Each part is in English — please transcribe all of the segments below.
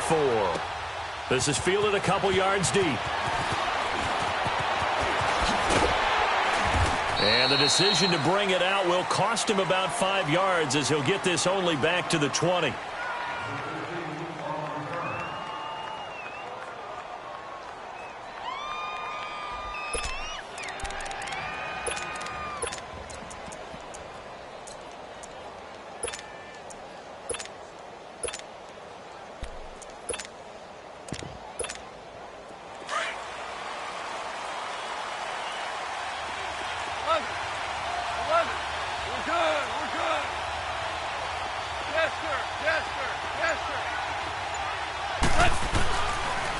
4. This is fielded a couple yards deep. And the decision to bring it out will cost him about 5 yards as he'll get this only back to the 20.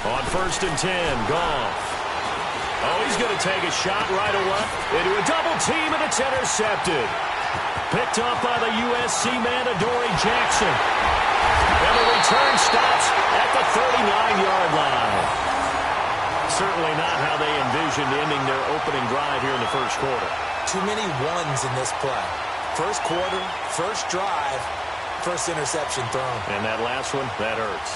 On 1st and 10, Goff. Oh, he's going to take a shot right away into a double team, and it's intercepted. Picked up by the USC man, Adoree Jackson. And the return stops at the 39-yard line. Certainly not how they envisioned ending their opening drive here in the first quarter. Too many ones in this play. First quarter, first drive, first interception thrown. And that last one, that hurts.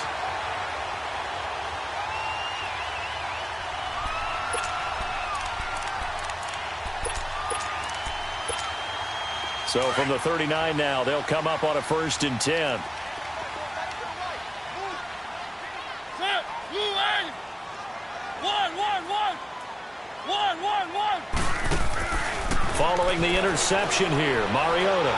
So from the 39 now, they'll come up on a 1st and 10. Following the interception here, Mariota.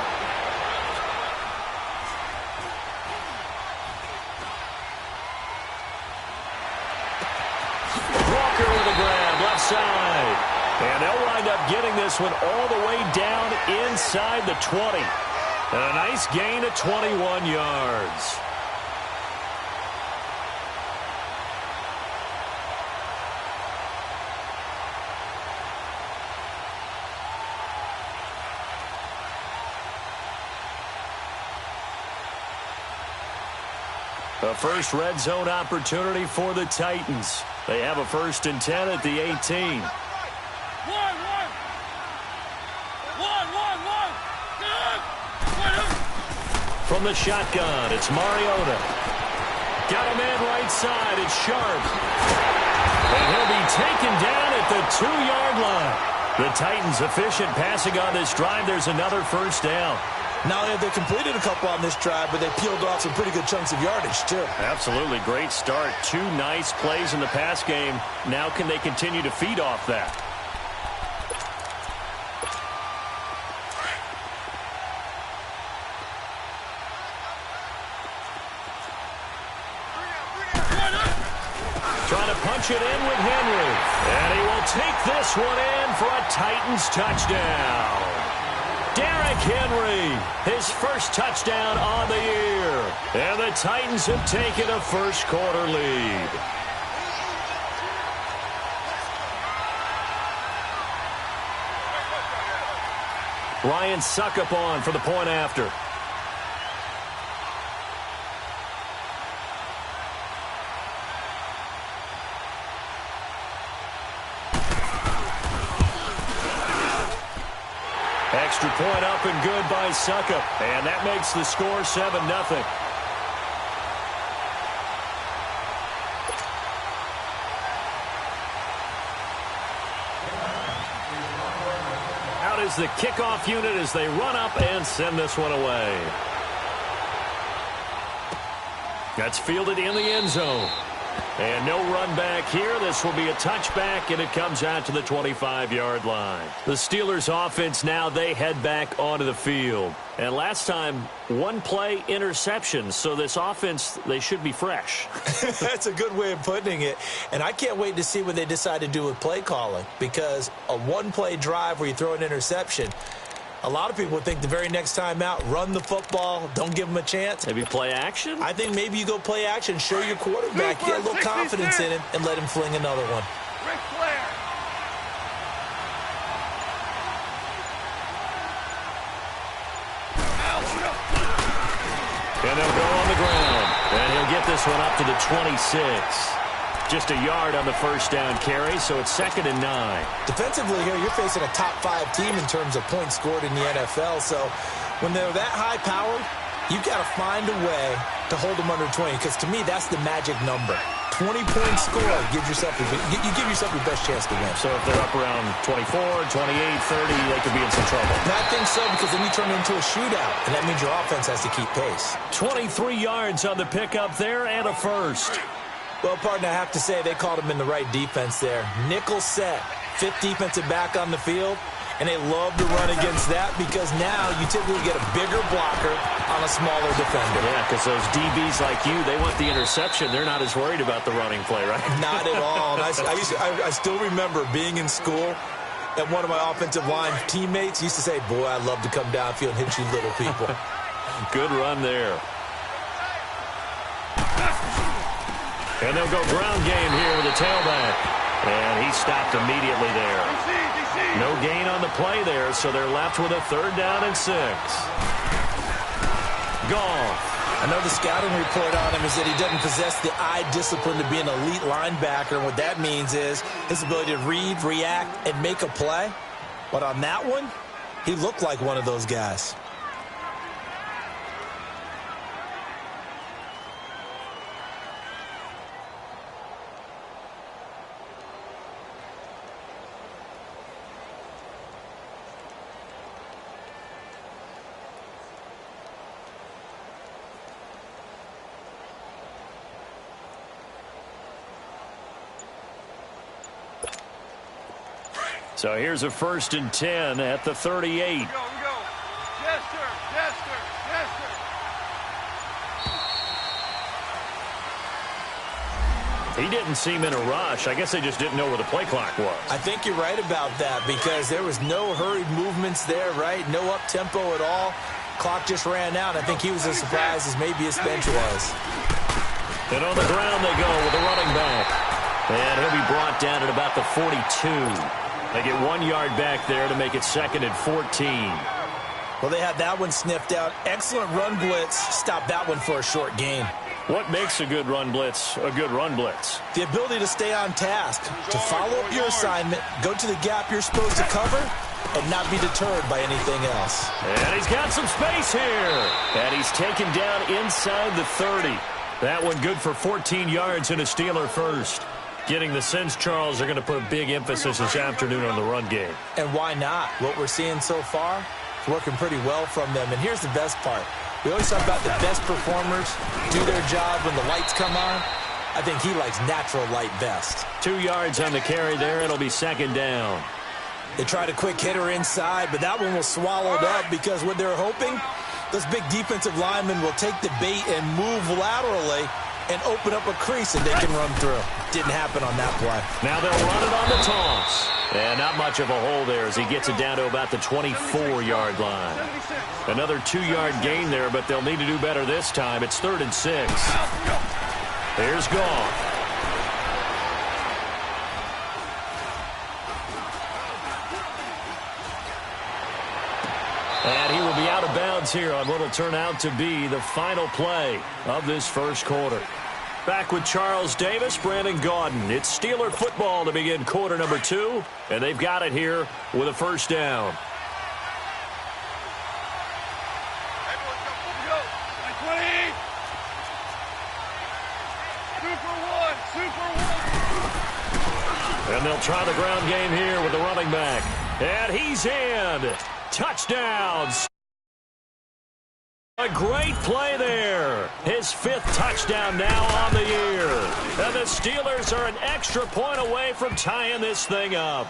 Walker with a grab, left side. And they'll wind up getting this one all the way down inside the 20. And a nice gain of 21 yards. The first red zone opportunity for the Titans. They have a 1st and 10 at the 18. From the shotgun, it's Mariota. Got a man right side, it's Sharp. And he'll be taken down at the 2-yard line. The Titans efficient passing on this drive. There's another 1st down. Not only have they completed a couple on this drive, but they peeled off some pretty good chunks of yardage, too. Absolutely. Great start. 2 nice plays in the pass game. Now can they continue to feed off that? Trying to punch it in with Henry. And he will take this one in for a Titans touchdown. Derrick Henry, his first touchdown on the year. And the Titans have taken a first quarter lead. Ryan Succop on for the point after. Extra point up and good by Succop. And that makes the score 7-0. Out is the kickoff unit as they run up and send this one away. That's fielded in the end zone. And no run back here. This will be a touchback, and it comes out to the 25-yard line. The Steelers' offense now, they head back onto the field. And last time, 1 play interception. So this offense, they should be fresh. That's a good way of putting it. And I can't wait to see what they decide to do with play calling. Because a 1-play drive where you throw an interception, a lot of people would think the very next time out, run the football, don't give them a chance. Maybe play action? I think maybe you go play action, show your quarterback, get a little confidence in him, and let him fling another one. Ric Flair. And they'll go on the ground. And he'll get this one up to the 26. Just a yard on the first down carry, so it's 2nd and 9. Defensively here, you're facing a top 5 team in terms of points scored in the NFL. So when they're that high-powered, You've got to find a way to hold them under 20, because to me, that's the magic number. 20-point score gives yourself you give yourself your best chance to win. So if they're up around 24, 28, 30, they could be in some trouble. And I think so, because then you turn it into a shootout, and that means your offense has to keep pace. 23 yards on the pickup there and a first. Well, partner, I have to say they called him in the right defense there. Nickel set, fifth defensive back on the field. And they love to run against that, because now you typically get a bigger blocker on a smaller defender. Yeah, because those DBs like you, they want the interception. They're not as worried about the running play, right? Not at all. And I still remember being in school, and one of my offensive line teammates used to say, boy, I'd love to come downfield and hit you little people. Good run there. And they'll go ground game here with a tailback. And he stopped immediately there. No gain on the play there, so they're left with a 3rd down and 6. Goff. I know the scouting report on him is that he doesn't possess the eye discipline to be an elite linebacker. And what that means is his ability to read, react, and make a play. But on that one, he looked like one of those guys. So here's a 1st and 10 at the 38. We go. Jester. He didn't seem in a rush. I guess they just didn't know where the play clock was. I think you're right about that, because there was no hurried movements there, right? No up-tempo at all. Clock just ran out. I think he was as surprised as maybe his bench was. And on the ground they go with the running back. And he'll be brought down at about the 42. They get 1 yard back there to make it 2nd and 14. Well, they had that one sniffed out. Excellent run blitz. Stop that one for a short gain. What makes a good run blitz a good run blitz? The ability to stay on task, to follow up your assignment, go to the gap you're supposed to cover, and not be deterred by anything else. And he's got some space here. And he's taken down inside the 30. That one good for 14 yards and a Steeler first. Getting the sense, Charles, are going to put a big emphasis this afternoon on the run game. And why not? What we're seeing so far is working pretty well from them. And here's the best part. We always talk about the best performers do their job when the lights come on. I think he likes natural light best. 2 yards on the carry there. It'll be 2nd down. They tried a quick hitter inside, but that one was swallowed up, because what they're hoping, those big defensive linemen will take the bait and move laterally and open up a crease that they can run through. Didn't happen on that play. Now they'll run it on the toss. And not much of a hole there as he gets it down to about the 24-yard line. Another 2-yard gain there, but they'll need to do better this time. It's 3rd and 6. Here's Goff. And he will be out of bounds here on what will turn out to be the final play of this first quarter. Back with Charles Davis, Brandon Gaudin. It's Steeler football to begin quarter number 2, and they've got it here with a 1st down. And they'll try the ground game here with the running back. And he's in. Touchdown. A great play there. His 5th touchdown now on the year. And the Steelers are an extra point away from tying this thing up.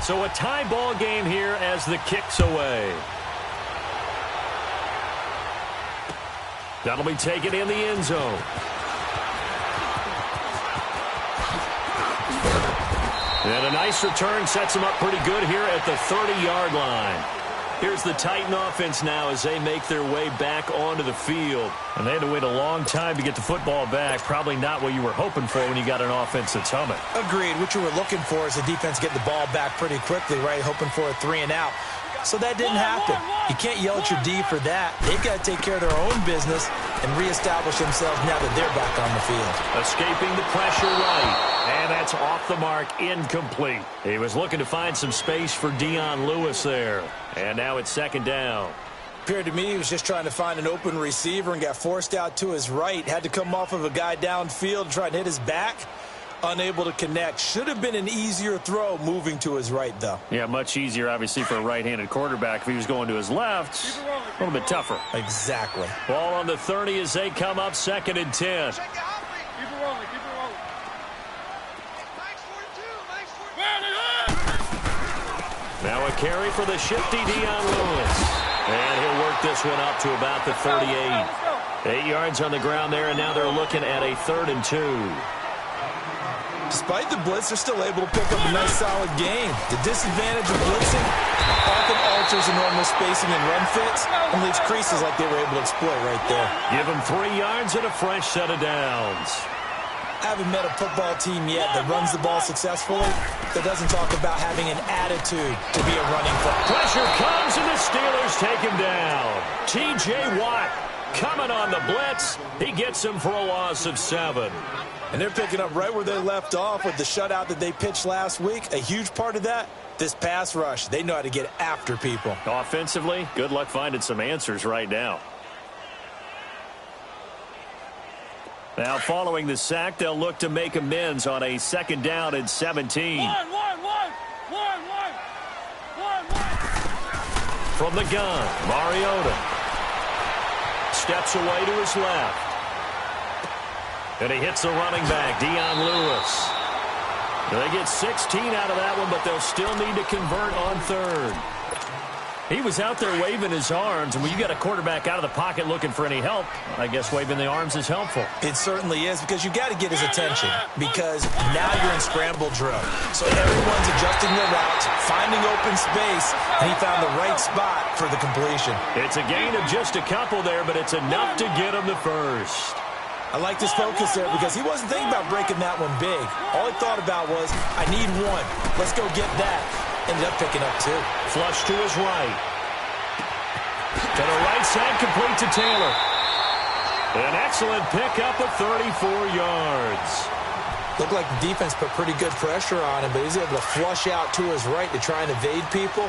So a tie ball game here as the kick's away. That'll be taken in the end zone. And a nice return sets them up pretty good here at the 30-yard line. Here's the Titan offense now as they make their way back onto the field. And they had to wait a long time to get the football back. Probably not what you were hoping for when you got an offense that's humming. Agreed. What you were looking for is the defense getting the ball back pretty quickly, right? Hoping for a 3-and-out. So that didn't happen. You can't yell at your D for that. They've got to take care of their own business and reestablish themselves now that they're back on the field. Escaping the pressure right. And that's off the mark, incomplete. He was looking to find some space for Dion Lewis there. And now it's second down. Appeared to me he was just trying to find an open receiver and got forced out to his right. Had to come off of a guy downfield and try and hit his back. Unable to connect. Should have been an easier throw moving to his right, though. Yeah, much easier, obviously, for a right-handed quarterback. If he was going to his left, a little bit tougher. Exactly. Ball on the 30 as they come up, 2nd and 10. Keep it rolling, keep it rolling. Now a carry for the shifty Dion Lewis. And he'll work this one up to about the 38. 8 yards on the ground there, and now they're looking at a 3rd and 2. Despite the blitz, they're still able to pick up a nice, solid game. The disadvantage of blitzing often alters the normal spacing and run fits and leaves creases like they were able to exploit right there. Give them 3 yards and a fresh set of downs. I haven't met a football team yet that runs the ball successfully that doesn't talk about having an attitude to be a running football. Pressure comes, and the Steelers take him down. T.J. Watt coming on the blitz. He gets him for a loss of 7. And they're picking up right where they left off with the shutout that they pitched last week. A huge part of that, this pass rush. They know how to get after people. Offensively, good luck finding some answers right now. Now, following the sack, they'll look to make amends on a 2nd down and 17. From the gun, Mariota steps away to his left. And he hits the running back, Dion Lewis. They get 16 out of that one, but they'll still need to convert on 3rd. He was out there waving his arms, and when you got a quarterback out of the pocket looking for any help, I guess waving the arms is helpful. It certainly is, because you got to get his attention, because now you're in scramble drill. So everyone's adjusting their routes, finding open space, and he found the right spot for the completion. It's a gain of just a couple there, but it's enough to get him the first. I like this focus there because he wasn't thinking about breaking that one big. All he thought about was, I need one. Let's go get that. Ended up picking up 2. Flush to his right. To the right side, complete to Taylor. An excellent pickup of 34 yards. Looked like the defense put pretty good pressure on him, but he was able to flush out to his right to try and evade people.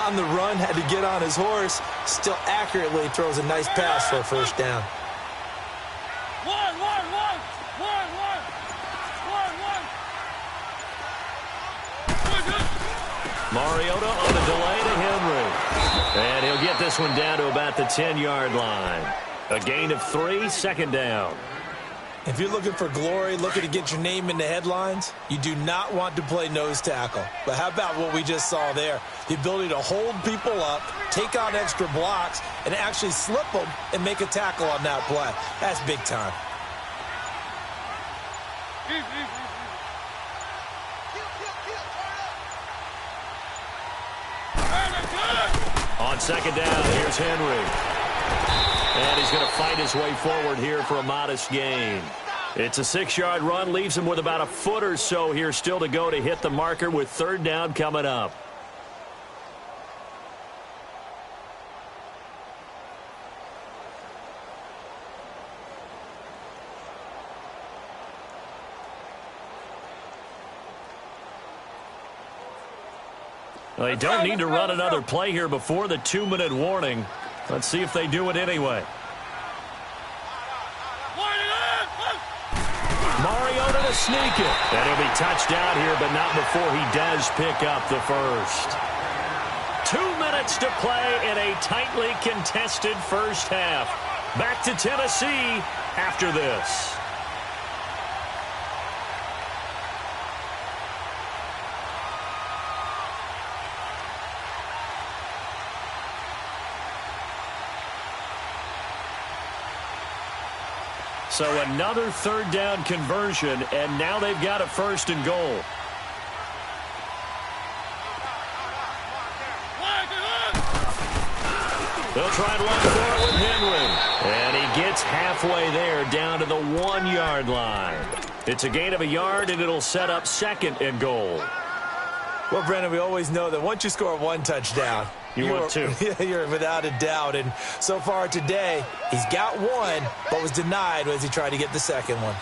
On the run, had to get on his horse. Still accurately throws a nice pass for a first down. Mariota on the delay to Henry. And he'll get this one down to about the 10-yard line. A gain of 3, 2nd down. If you're looking for glory, looking to get your name in the headlines, you do not want to play nose tackle. But how about what we just saw there? The ability to hold people up, take on extra blocks, and actually slip them and make a tackle on that play. That's big time. On 2nd down, here's Henry. And he's going to fight his way forward here for a modest gain. It's a 6-yard run, leaves him with about a foot or so here still to go to hit the marker with 3rd down coming up. They don't need to run another play here before the 2-minute warning. Let's see if they do it anyway. Mariota to sneak it. And he'll be touched down here, but not before he does pick up the first. 2 minutes to play in a tightly contested first half. Back to Tennessee after this. So another 3rd down conversion, and now they've got a 1st and goal. They'll try and run for it with Henry. And he gets halfway there down to the 1-yard line. It's a gain of a yard, and it'll set up 2nd and goal. Well, Brendan, we always know that once you score 1 touchdown, want 2. You're without a doubt. And so far today, he's got 1, but was denied as he tried to get the 2nd one.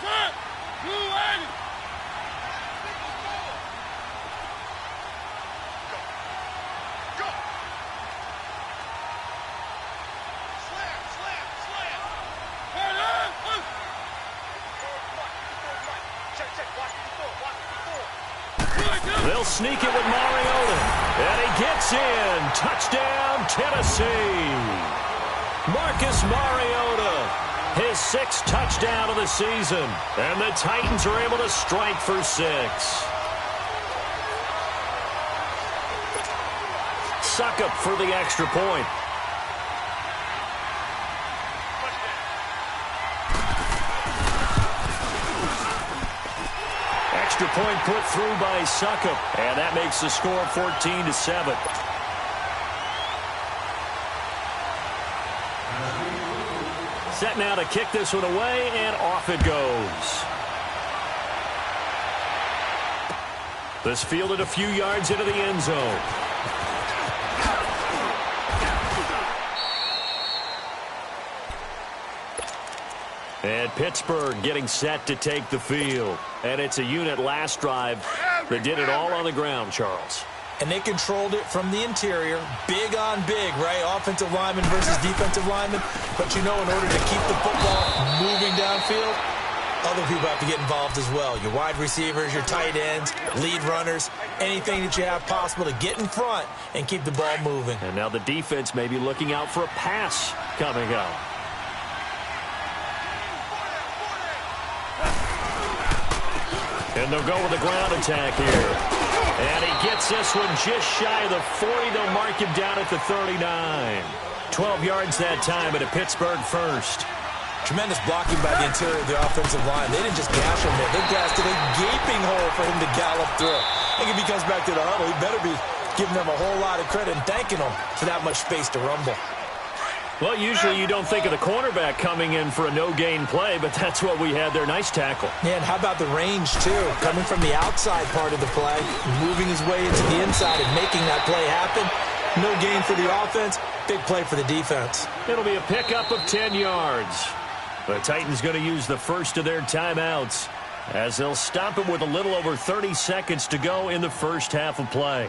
They'll sneak it with Mariota. And he gets in. Touchdown, Tennessee. Marcus Mariota, his 6th touchdown of the season. And the Titans are able to strike for 6. Succop for the extra point. Extra point put through by Succop, and that makes the score 14-7. Set now to kick this one away, and off it goes. This fielded a few yards into the end zone. And Pittsburgh getting set to take the field. And it's a unit last drive that did it all on the ground, Charles. And they controlled it from the interior. Big on big, right? Offensive lineman versus defensive lineman. But you know, in order to keep the football moving downfield, other people have to get involved as well. Your wide receivers, your tight ends, lead runners, anything that you have possible to get in front and keep the ball moving. And now the defense may be looking out for a pass coming up. And they'll go with a ground attack here. And he gets this one just shy of the 40. They'll mark him down at the 39. 12 yards that time, and a Pittsburgh first. Tremendous blocking by the interior of the offensive line. They didn't just gash him there. They gashed a gaping hole for him to gallop through. I think if he comes back to the huddle, he better be giving them a whole lot of credit and thanking them for that much space to rumble. Well, usually you don't think of the cornerback coming in for a no-gain play, but that's what we had there. Nice tackle. Yeah, and how about the range, too? Coming from the outside part of the play, moving his way into the inside and making that play happen. No gain for the offense, big play for the defense. It'll be a pickup of 10 yards. The Titans going to use the first of their timeouts as they'll stop it with a little over 30 seconds to go in the first half of play.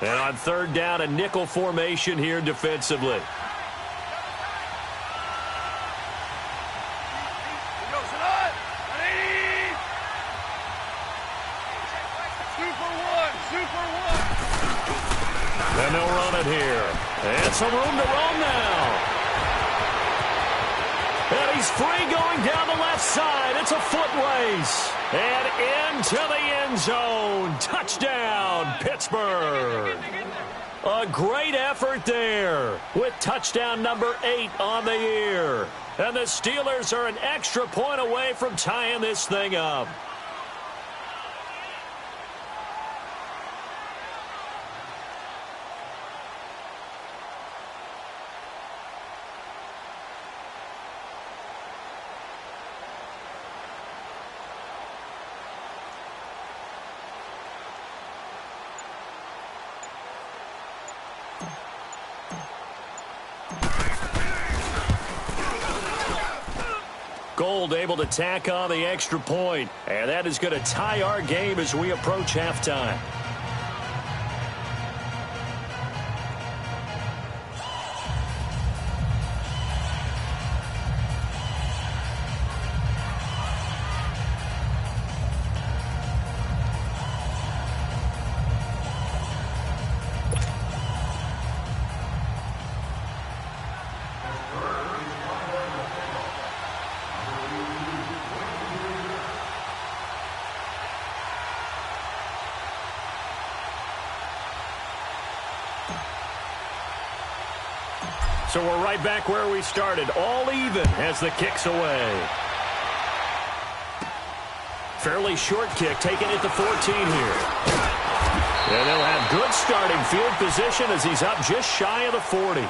And on 3rd down, a nickel formation here defensively. And they'll run it here. And some room to roam now. And he's free going down the left side. It's a foot race. And into the end zone. Touchdown, Pittsburgh. A great effort there with touchdown number 8 on the year. And the Steelers are an extra point away from tying this thing up. Gold able to tack on the extra point, and that is going to tie our game as we approach halftime. So we're right back where we started. All even as the kick's away. Fairly short kick, taken at the 14 here. And they'll have good starting field position as he's up just shy of the 40.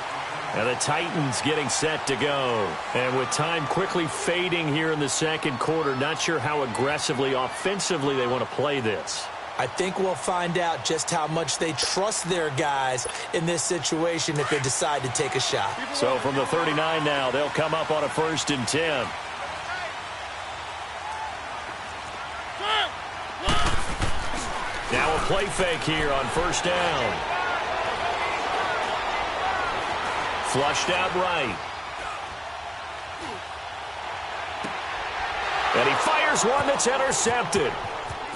And the Titans getting set to go. And with time quickly fading here in the second quarter, not sure how aggressively, offensively they want to play this. I think we'll find out just how much they trust their guys in this situation if they decide to take a shot. So from the 39 now, they'll come up on a 1st and 10. Now a play fake here on 1st down. Flushed out right. And he fires one that's intercepted.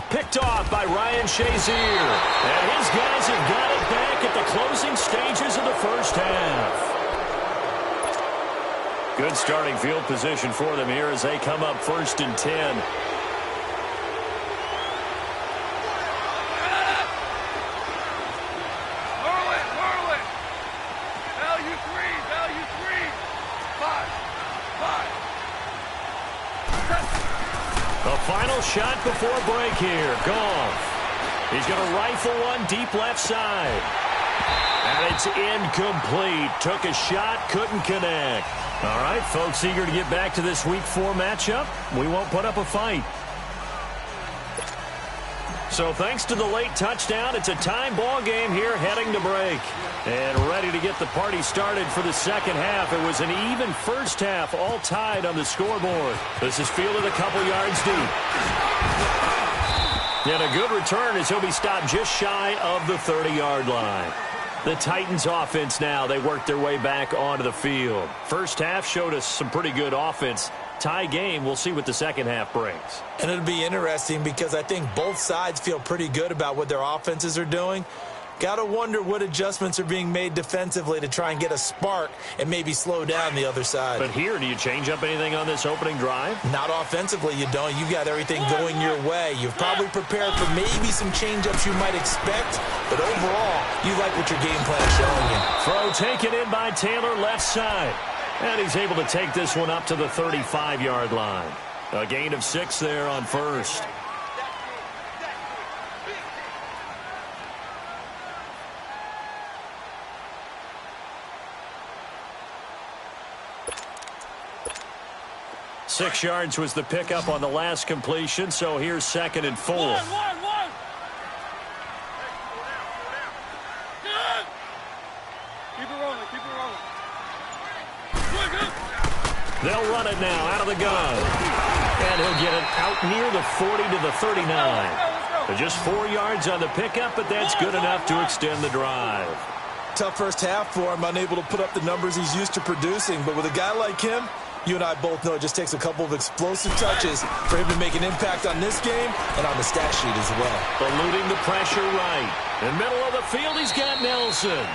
Picked off by Ryan Shazier. And his guys have got it back at the closing stages of the first half. Good starting field position for them here as they come up 1st and 10. Final shot before break here. Goff. He's going to rifle one deep left side. And it's incomplete. Took a shot, couldn't connect. All right, folks, eager to get back to this Week 4 matchup. We won't put up a fight. So thanks to the late touchdown, it's a tie ball game here heading to break. And ready to get the party started for the second half. It was an even first half, all tied on the scoreboard. This is fielded a couple yards deep. And a good return as he'll be stopped just shy of the 30-yard line. The Titans offense now, they work their way back onto the field. First half showed us some pretty good offense. Tie game, we'll see what the second half brings. And it'll be interesting because I think both sides feel pretty good about what their offenses are doing. Got to wonder what adjustments are being made defensively to try and get a spark and maybe slow down the other side. But here, do you change up anything on this opening drive? Not offensively, you don't. You got everything going your way. You've probably prepared for maybe some change-ups you might expect, but overall, you like what your game plan is showing you. Throw taken in by Taylor left side. And he's able to take this one up to the 35-yard line. A gain of 6 there on 1st. Six yards was the pickup on the last completion, so here's 2nd and 4. One. Keep it rolling. They'll run it now out of the gun. And he'll get it out near the 40 to the 39. Just 4 yards on the pickup, but that's good enough to extend the drive. Tough first half for him, unable to put up the numbers he's used to producing. But with a guy like him, you and I both know it just takes a couple of explosive touches for him to make an impact on this game and on the stat sheet as well. Eluding the pressure right. In the middle of the field, he's got Nelson.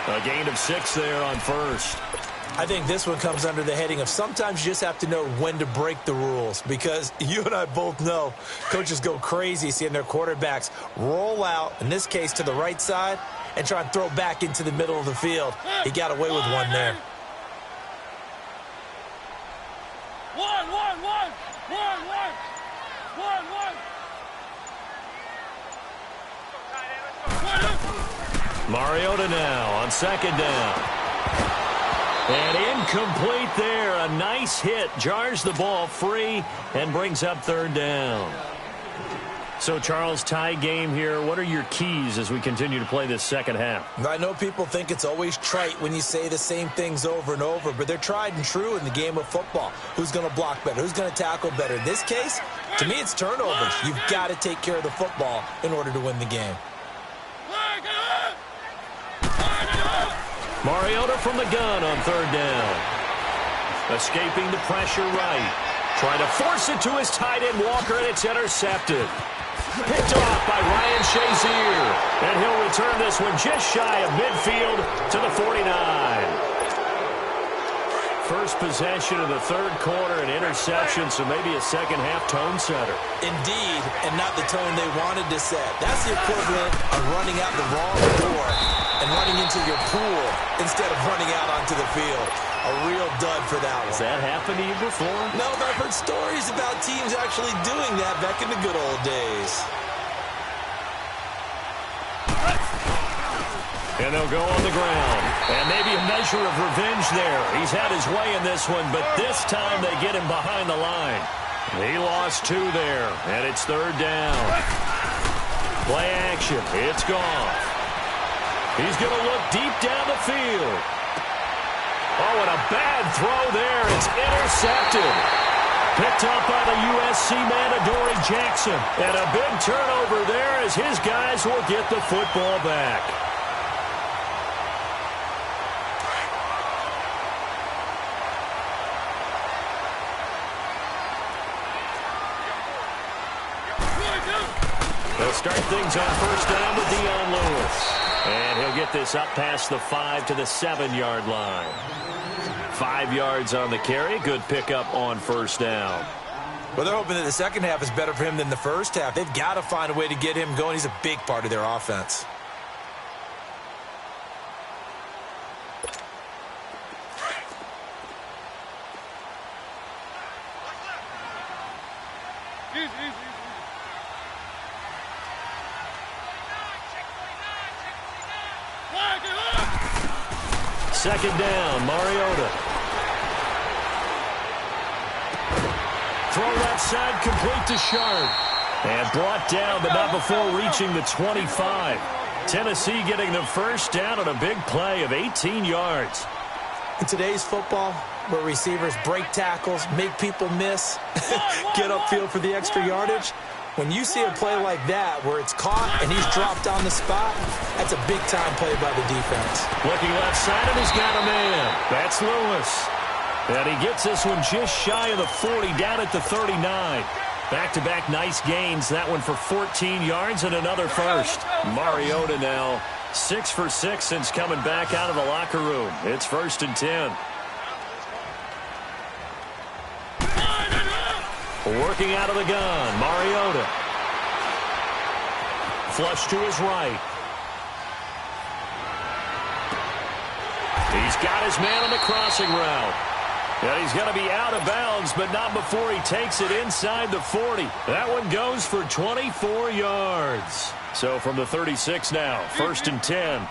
A gain of 6 there on 1st. I think this one comes under the heading of sometimes you just have to know when to break the rules, because you and I both know coaches go crazy seeing their quarterbacks roll out, in this case to the right side, and try and throw back into the middle of the field. He got away with one there. Mariota now on 2nd down. And incomplete there. A nice hit. Jars the ball free and brings up 3rd down. So, Charles, tie game here. What are your keys as we continue to play this second half? I know people think it's always trite when you say the same things over and over, but they're tried and true in the game of football. Who's going to block better? Who's going to tackle better? In this case, to me, it's turnovers. You've got to take care of the football in order to win the game. Mariota from the gun on 3rd down. Escaping the pressure right. Trying to force it to his tight end, Walker, and it's intercepted. Picked off by Ryan Shazier. And he'll return this one just shy of midfield to the 49. First possession of the 3rd quarter, an interception, so maybe a second-half tone setter. Indeed, and not the tone they wanted to set. That's the equivalent of running out the wrong door and running into your pool instead of running out onto the field. A real dud for that one. Has that happened to you before? No, but I've heard stories about teams actually doing that back in the good old days. And they'll go on the ground. And maybe a measure of revenge there. He's had his way in this one, but this time they get him behind the line. He lost 2 there, and it's 3rd down. Play action. It's gone. He's going to look deep down the field. Oh, and a bad throw there. It's intercepted. Picked up by the USC man, Adoree Jackson. And a big turnover there as his guys will get the football back. They'll start things on 1st down with Dion Lewis. And he'll get this up past the 5 to the 7-yard line. 5 yards on the carry. Good pickup on 1st down. Well, they're hoping that the second half is better for him than the first half. They've got to find a way to get him going. He's a big part of their offense. Second down, Mariota. Throw left side, complete to Sharp. And brought down, but not before reaching the 25. Tennessee getting the 1st down on a big play of 18 yards. In today's football, where receivers break tackles, make people miss, get upfield for the extra yardage, when you see a play like that where it's caught and he's dropped on the spot, that's a big-time play by the defense. Looking left side, and he's got a man. That's Lewis. And he gets this one just shy of the 40, down at the 39. Back-to-back nice gains. That one for 14 yards and another first. Mariota now 6 for 6 since coming back out of the locker room. It's 1st and 10. Working out of the gun, Mariota. Flush to his right. He's got his man on the crossing route. And he's going to be out of bounds, but not before he takes it inside the 40. That one goes for 24 yards. So from the 36 now, 1st and 10.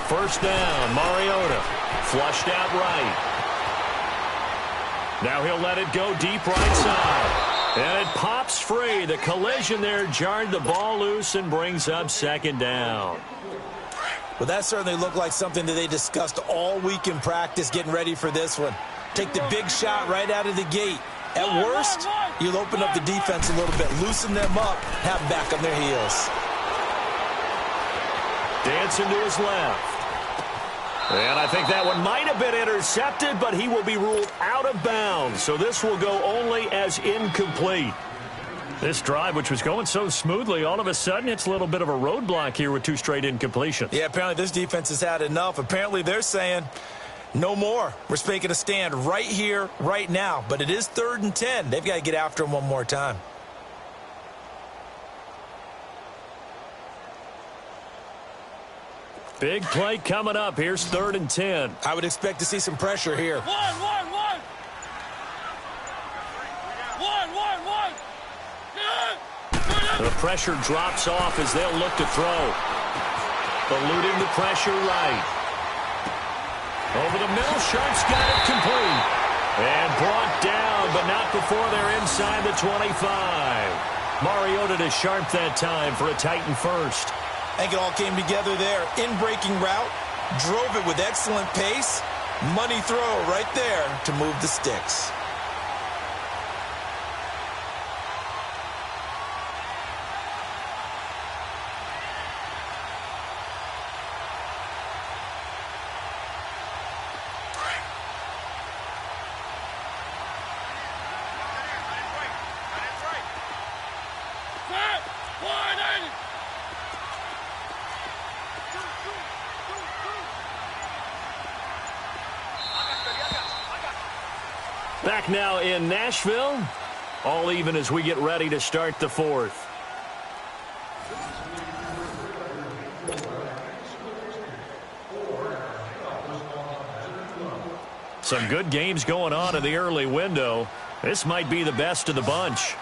1st down, Mariota. Flushed out right. Now he'll let it go deep right side. And it pops free. The collision there jarred the ball loose and brings up 2nd down. Well, that certainly looked like something that they discussed all week in practice getting ready for this one. Take the big shot right out of the gate. At worst, you'll open up the defense a little bit, loosen them up, have them back on their heels. Dancing to his left. And I think that one might have been intercepted, but he will be ruled out of bounds. So this will go only as incomplete. This drive, which was going so smoothly, all of a sudden it's a little bit of a roadblock here with 2 straight incompletions. Yeah, apparently this defense has had enough. Apparently they're saying no more. We're making a stand right here, right now. But it is 3rd and 10. They've got to get after him one more time. Big play coming up. Here's 3rd and 10. I would expect to see some pressure here. One. The pressure drops off as they'll look to throw. Eluding the pressure right. Over the middle, Sharp's got it complete. And brought down, but not before they're inside the 25. Mariota to Sharp that time for a Titan first. I think it all came together there. In-breaking route, drove it with excellent pace. Money throw right there to move the sticks. Back now in Nashville. All even as we get ready to start the 4th. Some good games going on in the early window. This might be the best of the bunch.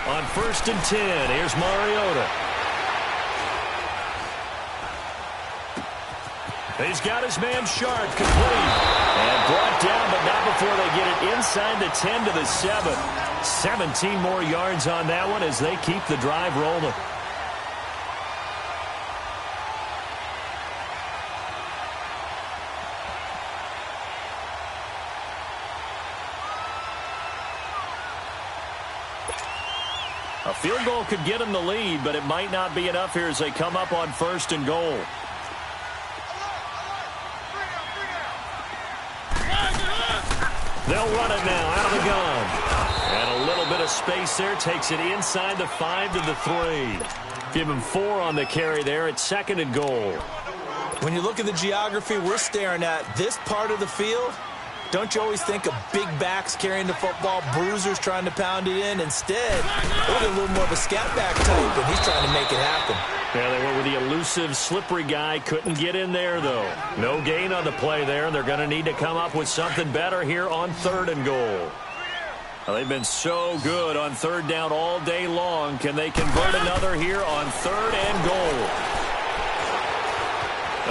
On 1st and 10, here's Mariota. He's got his man Sharp complete. And brought down, but not before they get it inside the 10 to the 7. 17 more yards on that one as they keep the drive rolling. A field goal could get them the lead, but it might not be enough here as they come up on 1st and goal. They'll run it now out of the gun. And a little bit of space there takes it inside the 5 to the 3. Give him 4 on the carry there at 2nd and goal. When you look at the geography we're staring at, this part of the field, don't you always think of big backs carrying the football, bruisers trying to pound it in? Instead, look at a little more of a scat back type, and he's trying to make it happen. Yeah, they went with the elusive, slippery guy. Couldn't get in there, though. No gain on the play there, and they're going to need to come up with something better here on 3rd and goal. Well, they've been so good on 3rd down all day long. Can they convert another here on 3rd and goal?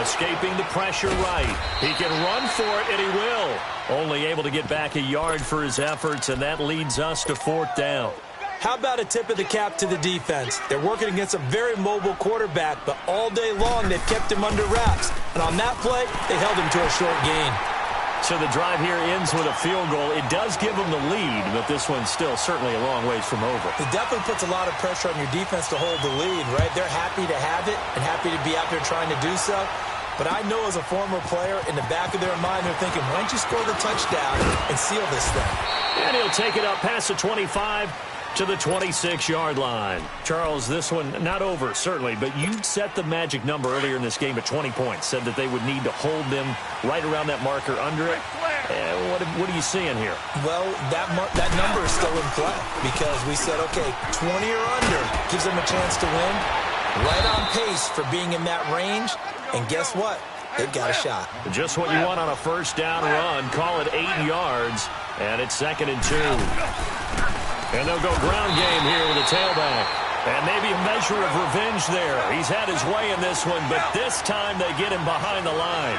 Escaping the pressure right. He can run for it, and he will. Only able to get back a yard for his efforts, and that leads us to 4th down. How about a tip of the cap to the defense? They're working against a very mobile quarterback, but all day long they've kept him under wraps. And on that play, they held him to a short gain. So the drive here ends with a field goal. It does give them the lead, but this one's still certainly a long ways from over. It definitely puts a lot of pressure on your defense to hold the lead, right? They're happy to have it and happy to be out there trying to do so. But I know as a former player, in the back of their mind, they're thinking, why don't you score the touchdown and seal this thing? And he'll take it up past the 25 to the 26-yard line. Charles, this one not over, certainly, but you set the magic number earlier in this game at 20 points, said that they would need to hold them right around that marker under it. What are you seeing here? Well, that number is still in play because we said, okay, 20 or under gives them a chance to win. Right on pace for being in that range. And guess what? They've got a shot. Just what you want on a 1st down run. Call it 8 yards, and it's 2nd and 2. And they'll go ground game here with a tailback. And maybe a measure of revenge there. He's had his way in this one, but this time they get him behind the line.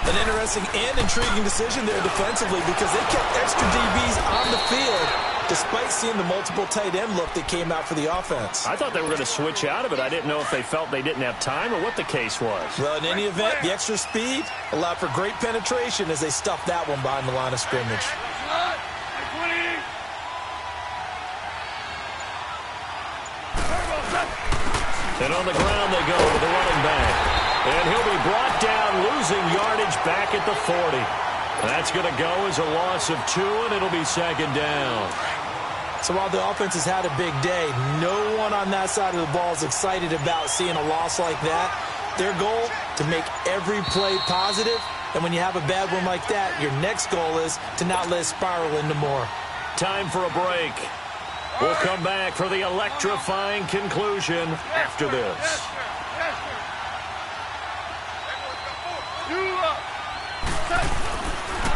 An interesting and intriguing decision there defensively because they kept extra DBs on the field despite seeing the multiple tight end look that came out for the offense. I thought they were going to switch out of it. I didn't know if they felt they didn't have time or what the case was. Well, in any event, the extra speed allowed for great penetration as they stuffed that one behind the line of scrimmage. And on the ground they go with the running back. And he'll be brought down, losing yardage back at the 40. That's going to go as a loss of 2, and it'll be 2nd down. So while the offense has had a big day, no one on that side of the ball is excited about seeing a loss like that. Their goal, to make every play positive. And when you have a bad one like that, your next goal is to not let it spiral into more. Time for a break. We'll come back for the electrifying conclusion after this.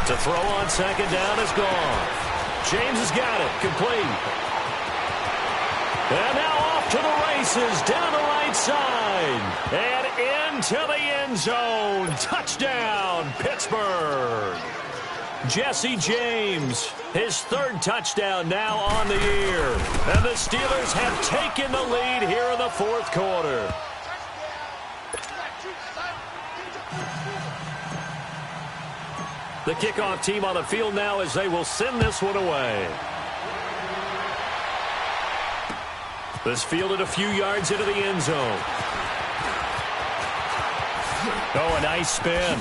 To throw on 2nd down is gone. James has got it. Complete. And now off to the races down the right side. And into the end zone. Touchdown, Pittsburgh. Jesse James, his 3rd touchdown now on the year. And the Steelers have taken the lead here in the 4th quarter. The kickoff team on the field now as they will send this one away. This fielded a few yards into the end zone. Oh, a nice spin.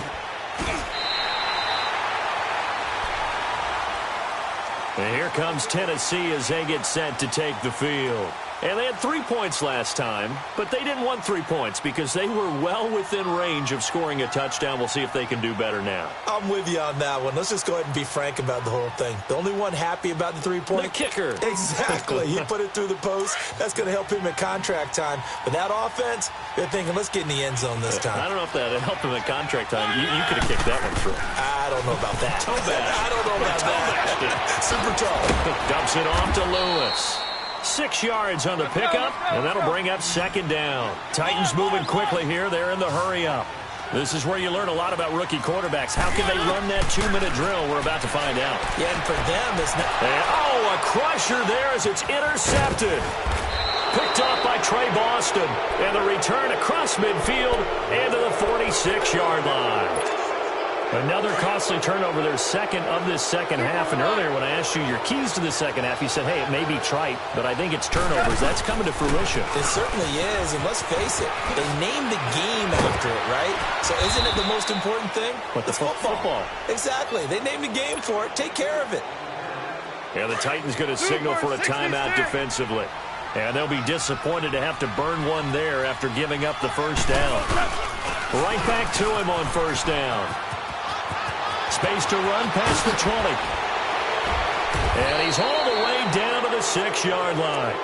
And here comes Tennessee as they get set to take the field. And they had 3 points last time, but they didn't want 3 points because they were well within range of scoring a touchdown. We'll see if they can do better now. I'm with you on that one. Let's just go ahead and be frank about the whole thing. The only one happy about the 3-point? The kicker. Exactly. He put it through the post. That's going to help him at contract time. But that offense, they're thinking, let's get in the end zone this time. I don't know if that helped him at contract time. You could have kicked that one through. I don't know about that. Toe bash. I don't know about that. Super toe. Dumps it off to Lewis. 6 yards on the pickup, and that'll bring up second down. Titans moving quickly here. They're in the hurry-up. This is where you learn a lot about rookie quarterbacks. How can they run that 2-minute drill? We're about to find out. Yeah, and for them, it's not... And, a crusher there as it's intercepted. Picked off by Trey Boston. And the return across midfield and to the 46-yard line. Another costly turnover, their second of this second half. And earlier when I asked you your keys to the second half, you said, hey, it may be trite, but I think it's turnovers. That's coming to fruition. It certainly is, and let's face it, they named the game after it, right? So isn't it the most important thing? What, the football? Exactly. They named the game for it. Take care of it. And the Titans going to signal for a timeout defensively. And they'll be disappointed to have to burn one there after giving up the first down. Right back to him on first down. Space to run past the 20. And he's all the way down to the 6-yard line.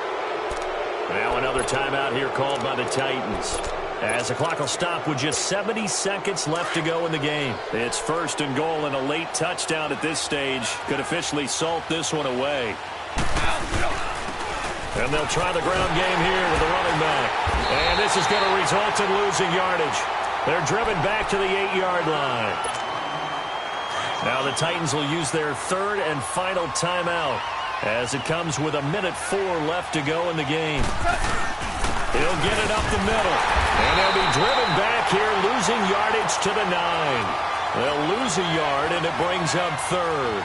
Now another timeout here called by the Titans. As the clock will stop with just 70 seconds left to go in the game. It's first and goal, and a late touchdown at this stage could officially salt this one away. And they'll try the ground game here with the running back. And this is going to result in losing yardage. They're driven back to the 8-yard line. Now the Titans will use their third and final timeout as it comes with 1:04 left to go in the game. He'll get it up the middle. And they'll be driven back here, losing yardage to the 9. They'll lose a yard, and it brings up third.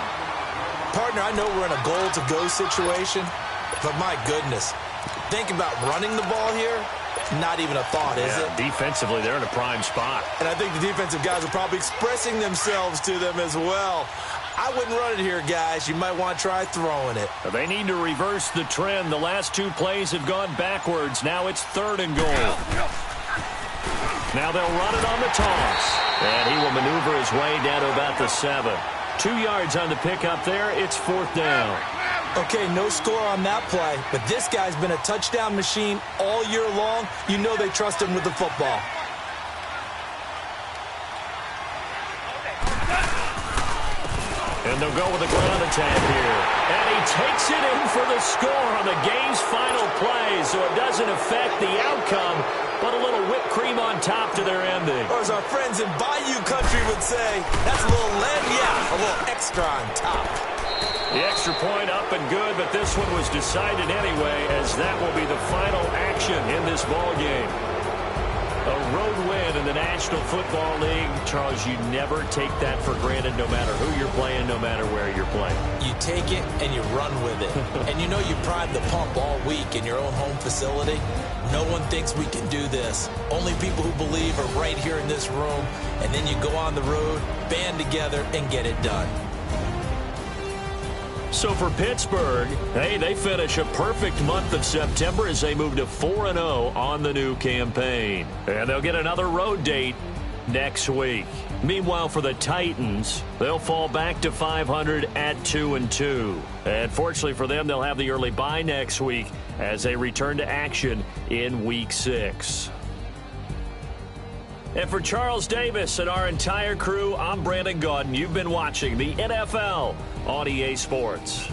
Partner, I know we're in a goal-to-go situation, but my goodness, think about running the ball here. Not even a thought, is it? Defensively, they're in a prime spot. And I think the defensive guys are probably expressing themselves to them as well. I wouldn't run it here, guys. You might want to try throwing it. They need to reverse the trend. The last 2 plays have gone backwards. Now it's third and goal. Now they'll run it on the toss. And he will maneuver his way down to about the 7. 2 yards on the pickup there. It's fourth down. Okay, no score on that play, but this guy's been a touchdown machine all year long. You know they trust him with the football. And they'll go with a ground attack here. And he takes it in for the score on the game's final play, so it doesn't affect the outcome, but a little whipped cream on top to their ending. Or as our friends in Bayou Country would say, that's a little a little extra on top. The extra point up and good, but this one was decided anyway, as that will be the final action in this ball game. A road win in the National Football League. Charles, you never take that for granted, no matter who you're playing, no matter where you're playing. You take it and you run with it. And you know you primed the pump all week in your own home facility. No one thinks we can do this. Only people who believe are right here in this room. And then you go on the road, band together, and get it done. So for Pittsburgh, hey, they finish a perfect month of September as they move to 4-0 on the new campaign. And they'll get another road date next week. Meanwhile, for the Titans, they'll fall back to 500 at 2-2. And fortunately for them, they'll have the early bye next week as they return to action in Week 6. And for Charles Davis and our entire crew, I'm Brandon Gaudin. You've been watching the NFL on EA Sports.